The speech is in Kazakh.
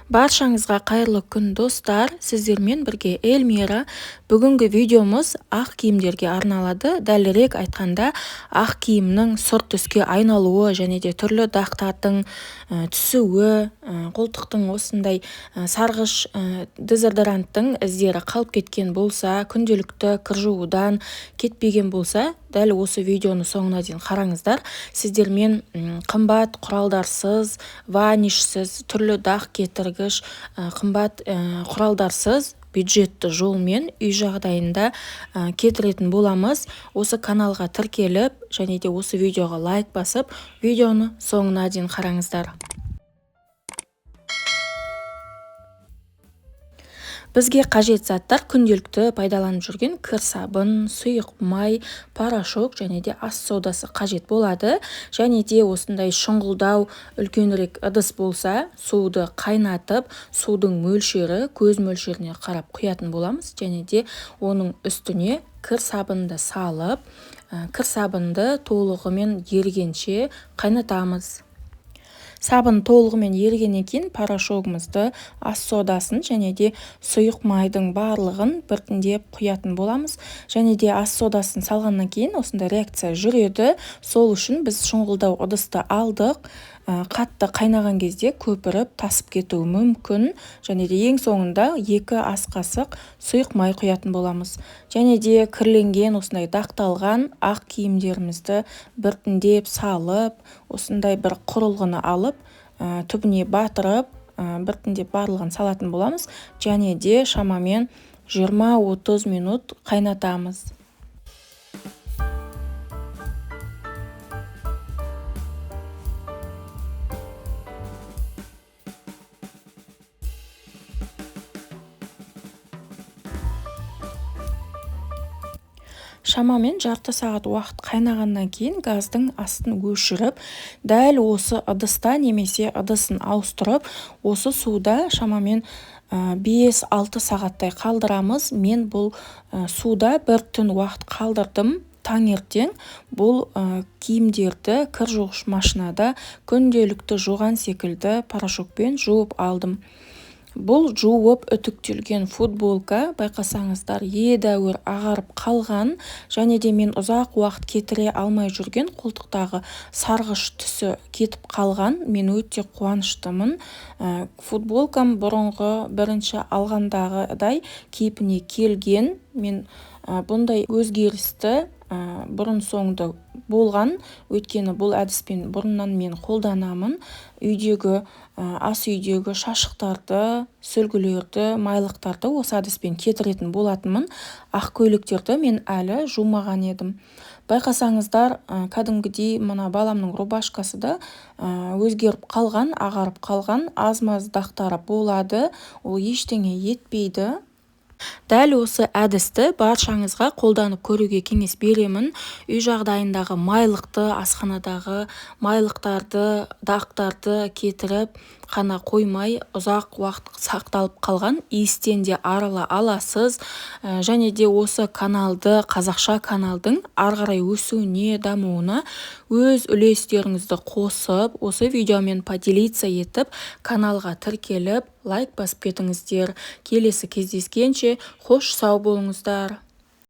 Баршаңызға қайырлы күн достар, сіздермен бірге Эльмира. Бүгінгі видеомыз ақ киімдерге арналады. Дәлірек айтқанда, ақ киімнің сұр түске айналуы және де түрлі дақтардың түсуі, қолтықтың осындай сарғыш дезодоранттың іздері қалып кеткен болса, күнделікті кір жуудан кетпеген болса, дәл осы видеоны соңына дейін қараңыздар. Сіздермен қымбат құралдарсыз, ванишсіз, түрлі дақ кетіргіш, қымбат құралдарсыз бюджетті жолмен үй жағдайында кетіретін боламыз. Осы каналға тіркеліп және де осы видеоға лайк басып, видеоны соңына дейін қараңыздар. Бізге қажет заттар күнделікті пайдаланып жүрген кір сабын, сұйық май, порошок және де ас содасы қажет болады. Және де осындай шұңғылдау үлкенірек ыдыс болса, суды қайнатып, судың мөлшері көз мөлшеріне қарап құятын боламыз. Және де оның үстіне кір сабынды салып, кір сабынды толығымен ергенше қайнатамыз. Сабын толығымен ергеннен кейін порошогымызды, ас содасын және де сұйық майдың барлығын біртіндеп құятын боламыз. Және де ас содасын салғаннан кейін осындай реакция жүреді. Сол үшін біз шұңғылдау ыдысты алдық. Қатты қайнаған кезде көпіріп тасып кетуі мүмкін. Және де ең соңында 2 ас қасық сұйық май құятын боламыз. Және де кірленген осындай дақталған ақ киімдерімізді біртіндеп салып, осындай бір құрылғыны алып, түбіне батырып, біртіндеп барлығын салатын боламыз. Және де шамамен 20-30 минут қайнатамыз. Шамамен жарты сағат уақыт қайнағаннан кейін газдың астын өшіріп, дәл осы ыдыста немесе ыдысын ауыстырып, осы суда шамамен 5-6 сағаттай қалдырамыз. Мен бұл суда бір түн уақыт қалдырдым. Таңертең бұл киімдерді кір жуғыш машинада күнделікті жуған секілді порошокпен жуып алдым. Бұл жуып үтіктелген футболка, байқасаңыздар, едәуір ағарып қалған, және де мен ұзақ уақыт кетіре алмай жүрген қолтықтағы сарғыш түсі кетіп қалған. Мен өте қуаныштымын. Футболкам бұрынғы бірінші алғандағыдай кейпіне келген. Мен бұндай өзгерісті бұрын соңды болған, өйткені бұл әдіспен бұрыннан мен қолданамын. Үйдегі, ас үйдегі шашықтарды, сүлгілерді, майлықтарды осы әдіспен кетіретін болатынмын. Ақ көйлектерді мен әлі жумаған едім. Байқасаңыздар, кәдімгідей мына баламның рубашкасы да өзгеріп қалған, ағарып қалған, аз-маз дақтары болады. Ол ештеңе етпейді. Дәл осы әдісті баршаңызға қолданып көруге кеңес беремін. Үй жағдайындағы майлықты, асханадағы майлықтарды, дақтарды кетіріп қана қоймай, ұзақ уақыт сақталып қалған иістен де арыла аласыз. Және де осы каналды, қазақша каналдың ары қарай өсуіне, дамуына өз үлестеріңізді қосып, осы видеомен поделиться етіп, каналға тіркеліп, лайк басып кетіңіздер. Келесі кездескенше, қош сау болыңыздар.